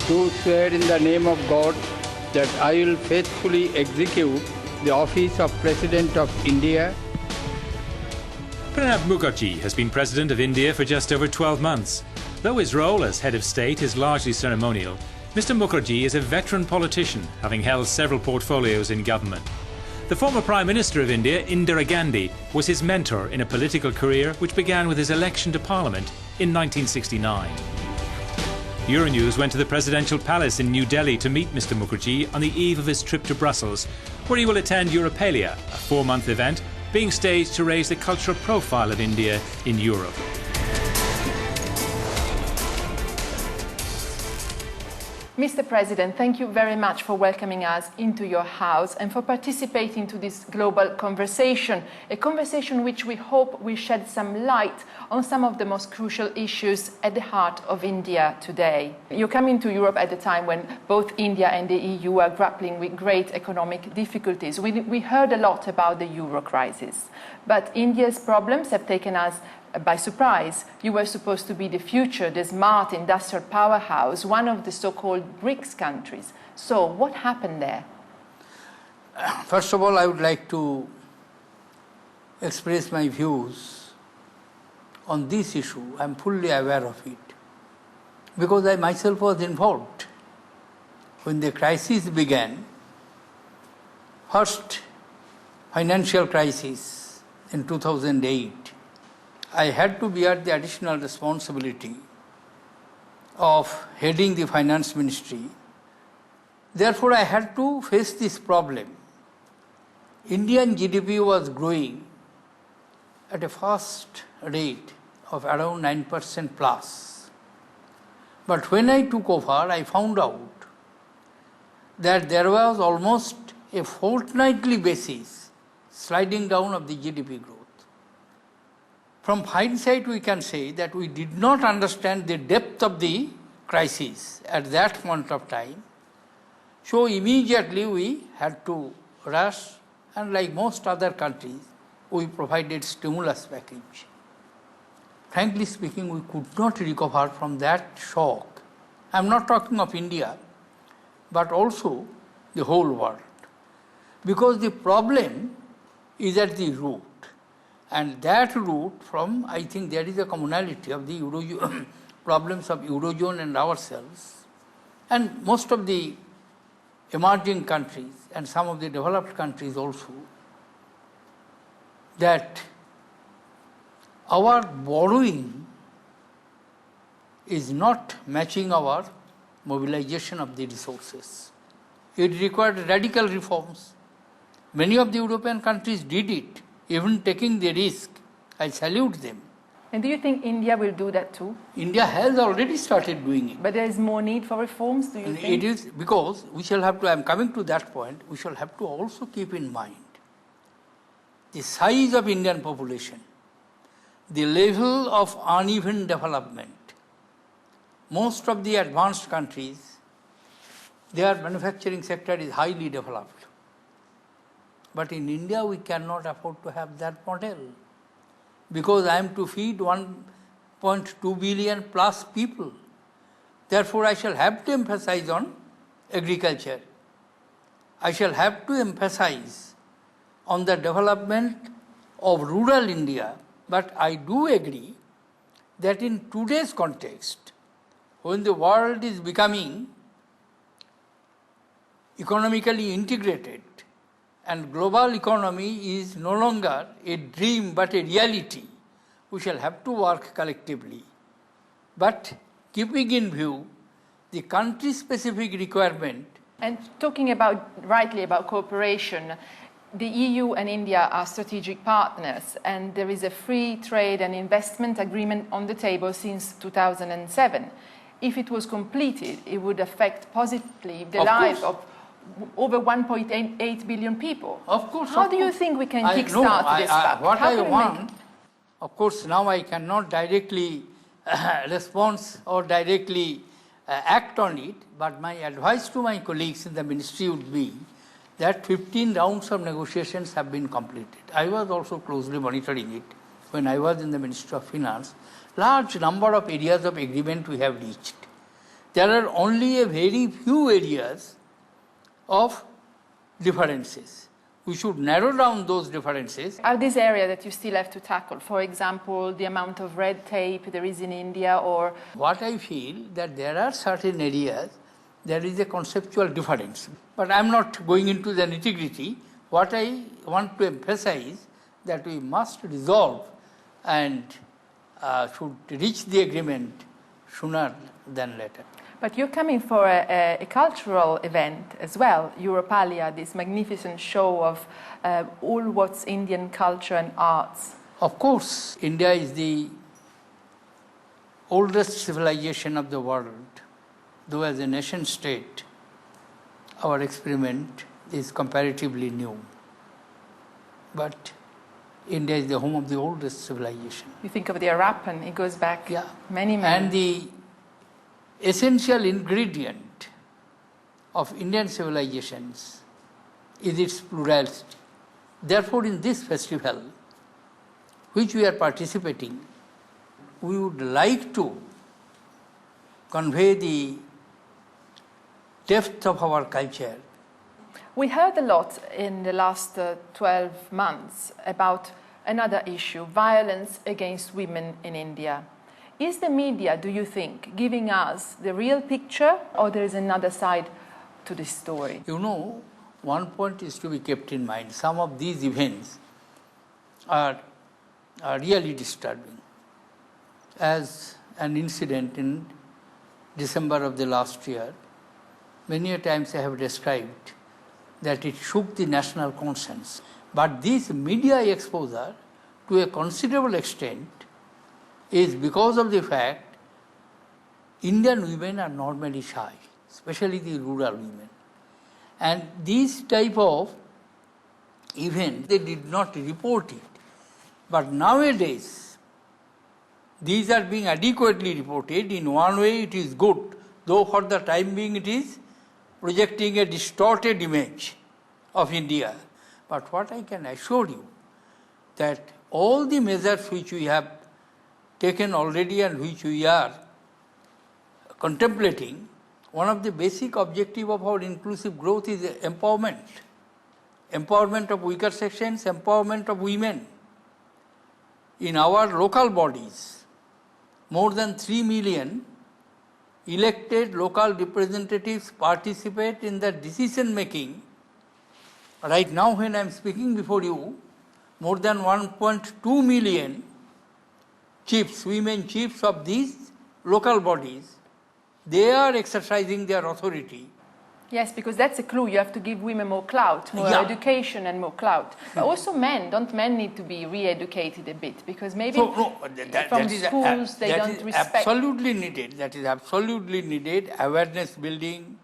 do swear in the name of God that I will faithfully execute the office of President of India. Pranab Mukherjee has been President of India for just over 12 months. Though his role as head of state is largely ceremonial, Mr Mukherjee is a veteran politician, having held several portfolios in government. The former Prime Minister of India, Indira Gandhi, was his mentor in a political career which began with his election to Parliament in 1969. Euronews went to the presidential palace in New Delhi to meet Mr Mukherjee on the eve of his trip to Brussels, where he will attend Europalia, a 4-month event being staged to raise the cultural profile of India in Europe. Mr. President, thank you very much for welcoming us into your house and for participating to this global conversation, a conversation which we hope will shed some light on some of the most crucial issues at the heart of India today. You're coming to Europe at a time when both India and the EU are grappling with great economic difficulties. We heard a lot about the euro crisis, but India's problems have taken us by surprise. You were supposed to be the future, the smart industrial powerhouse, one of the so-called BRICS countries. So what happened there? First of all, I would like to express my views on this issue. I am fully aware of it because I myself was involved. When the crisis began, first financial crisis in 2008, I had to bear the additional responsibility of heading the finance ministry. Therefore, I had to face this problem. Indian GDP was growing at a fast rate of around 9% plus. But when I took over, I found out that there was almost a fortnightly basis sliding down of the GDP growth. From hindsight, we can say that we did not understand the depth of the crisis at that point of time. So immediately we had to rush, and like most other countries, we provided stimulus package. Frankly speaking, we could not recover from that shock. I am not talking of India, but also the whole world. Because the problem is at the root. And that root from, I think there is a commonality of the problems of Eurozone and ourselves, and most of the emerging countries and some of the developed countries also, that our borrowing is not matching our mobilization of the resources. It required radical reforms. Many of the European countries did it, even taking the risk. I salute them. And do you think India will do that too? India has already started doing it. But there is more need for reforms, do you think? It is because we shall have to, I am coming to that point, we shall have to also keep in mind the size of Indian population, the level of uneven development. Most of the advanced countries, their manufacturing sector is highly developed. But in India, we cannot afford to have that model because I am to feed 1.2 billion plus people. Therefore, I shall have to emphasize on agriculture. I shall have to emphasize on the development of rural India. But I do agree that in today's context, when the world is becoming economically integrated, and global economy is no longer a dream but a reality, we shall have to work collectively. But keeping in view the country-specific requirement. And talking rightly about cooperation, the EU and India are strategic partners, and there is a free trade and investment agreement on the table since 2007. If it was completed, it would affect positively the life of over 1.8 billion people. Of course. How do you think we can kickstart this fact? What I want, of course, now I cannot directly respond or directly act on it, but my advice to my colleagues in the ministry would be that 15 rounds of negotiations have been completed. I was also closely monitoring it when I was in the Ministry of Finance. Large number of areas of agreement we have reached. There are only a very few areas of differences. We should narrow down those differences. Are these areas that you still have to tackle? For example, the amount of red tape there is in India, or... What I feel that there are certain areas there is a conceptual difference. But I am not going into the nitty-gritty. What I want to emphasize that we must resolve and should reach the agreement sooner than later. But you're coming for a cultural event as well, Europalia, this magnificent show of all what's Indian culture and arts. Of course, India is the oldest civilization of the world. Though as a nation state, our experiment is comparatively new. But India is the home of the oldest civilization. You think of the Harappan, it goes back many. And the essential ingredient of Indian civilizations is its plurality. Therefore, in this festival, which we are participating, we would like to convey the depth of our culture. We heard a lot in the last 12 months about another issue, violence against women in India. Is the media, do you think, giving us the real picture, or there is another side to this story? You know, one point is to be kept in mind. Some of these events are really disturbing. As an incident in December of the last year, many a times I have described that it shook the national conscience. But this media exposure, to a considerable extent, is because of the fact Indian women are normally shy, especially the rural women. And these type of events, they did not report it. But nowadays, these are being adequately reported. In one way, it is good, though for the time being it is projecting a distorted image of India. But what I can assure you, that all the measures which we have taken already and which we are contemplating, one of the basic objectives of our inclusive growth is empowerment. Empowerment of weaker sections, empowerment of women. In our local bodies, more than 3 million elected local representatives participate in the decision making. Right now, when I am speaking before you, more than 1.2 million chiefs, women chiefs of these local bodies, they are exercising their authority. Yes, because that's a clue. You have to give women more clout, more education and more clout. But also men, don't men need to be re-educated a bit? Because maybe from schools they don't respect... Absolutely needed. That is absolutely needed. Awareness building,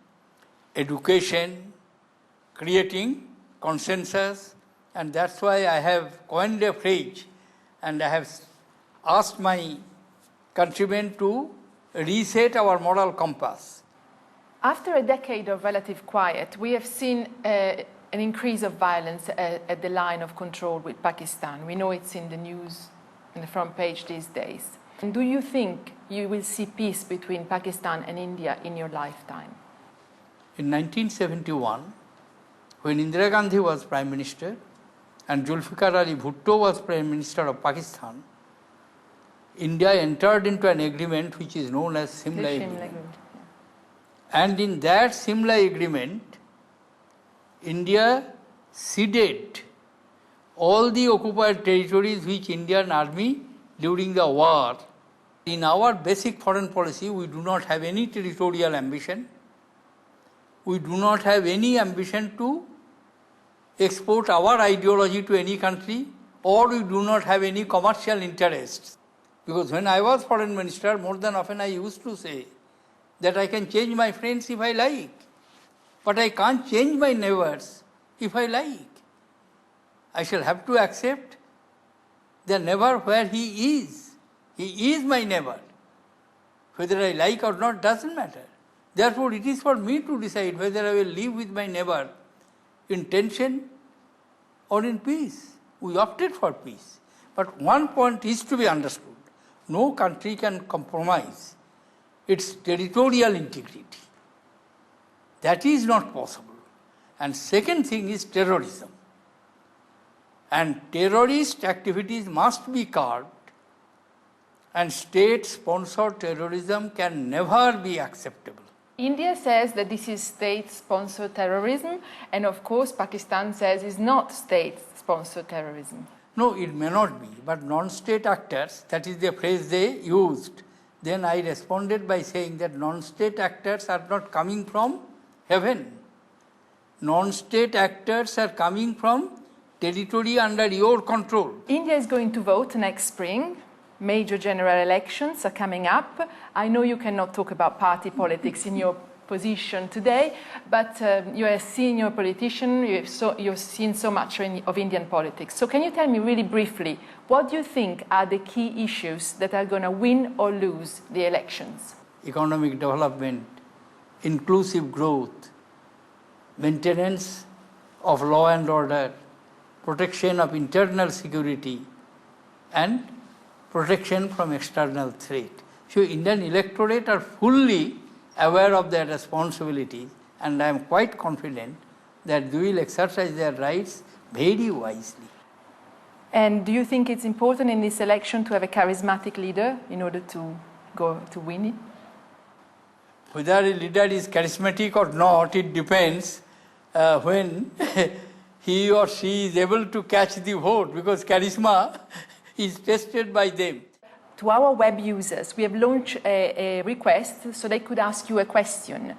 education, creating consensus. And that's why I have coined a phrase and I have asked my countrymen to reset our moral compass. After a decade of relative quiet, we have seen an increase of violence at the line of control with Pakistan. We know it's in the news, on the front page these days. And do you think you will see peace between Pakistan and India in your lifetime? In 1971, when Indira Gandhi was Prime Minister and Zulfikar Ali Bhutto was Prime Minister of Pakistan, India entered into an agreement which is known as Simla Agreement. And in that Simla Agreement, India ceded all the occupied territories which Indian Army during the war. In our basic foreign policy, we do not have any territorial ambition. We do not have any ambition to export our ideology to any country, or we do not have any commercial interests. Because when I was foreign minister, more than often I used to say that I can change my friends if I like, but I can't change my neighbors if I like. I shall have to accept the neighbor where he is. He is my neighbor. Whether I like or not doesn't matter. Therefore, it is for me to decide whether I will live with my neighbor in tension or in peace. We opted for peace. But one point is to be understood. No country can compromise its territorial integrity. That is not possible. And second thing is terrorism. And terrorist activities must be curbed, and state-sponsored terrorism can never be acceptable. India says that this is state-sponsored terrorism, and of course Pakistan says it's not state-sponsored terrorism. No, it may not be, but non-state actors, that is the phrase they used. Then I responded by saying that non-state actors are not coming from heaven. Non-state actors are coming from territory under your control. India is going to vote next spring. Major general elections are coming up. I know you cannot talk about party politics in your position today, but you're a senior politician, you've seen so much of Indian politics. So can you tell me really briefly, what do you think are the key issues that are going to win or lose the elections? Economic development, inclusive growth, maintenance of law and order, protection of internal security, and protection from external threat. So Indian electorate are fully aware of their responsibilities, and I am quite confident that they will exercise their rights very wisely. And do you think it's important in this election to have a charismatic leader in order to win it? Whether a leader is charismatic or not, it depends when he or she is able to catch the vote, because charisma is tested by them. To our web users, we have launched a request so they could ask you a question.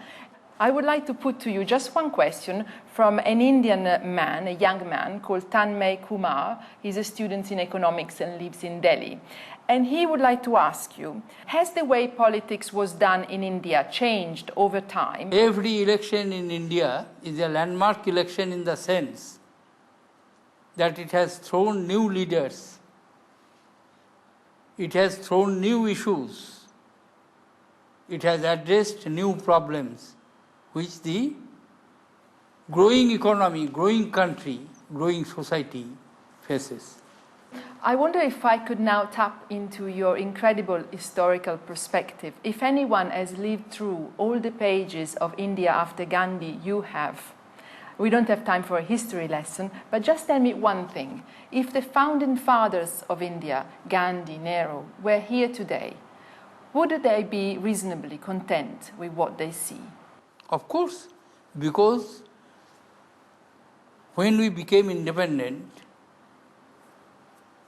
I would like to put to you just one question from an Indian man, a young man called Tanmay Kumar. He's a student in economics and lives in Delhi. And he would like to ask you, has the way politics was done in India changed over time? Every election in India is a landmark election in the sense that it has thrown new leaders. It has thrown new issues. It has addressed new problems which the growing economy, growing country, growing society faces. I wonder if I could now tap into your incredible historical perspective. If anyone has lived through all the pages of India after Gandhi, you have. We don't have time for a history lesson, but just tell me one thing. If the founding fathers of India, Gandhi, Nehru, were here today, would they be reasonably content with what they see? Of course, because when we became independent,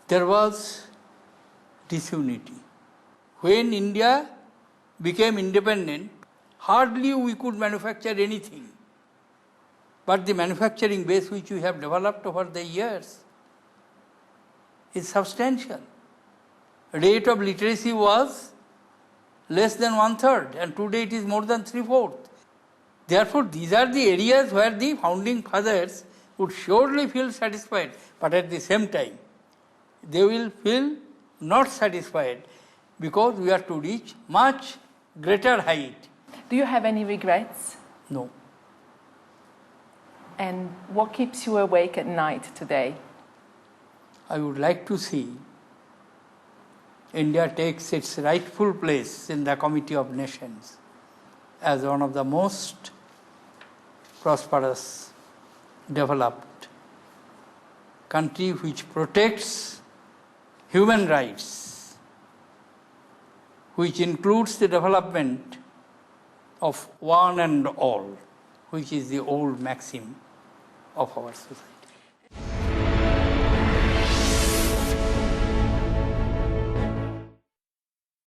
there was disunity. When India became independent, hardly we could manufacture anything. But the manufacturing base which we have developed over the years is substantial. Rate of literacy was less than 1/3, and today it is more than 3/4. Therefore, these are the areas where the founding fathers would surely feel satisfied, but at the same time, they will feel not satisfied because we are to reach much greater height. Do you have any regrets? No. And what keeps you awake at night today? I would like to see India takes its rightful place in the Committee of Nations as one of the most prosperous, developed country which protects human rights, which includes the development of one and all, which is the old maxim of our society.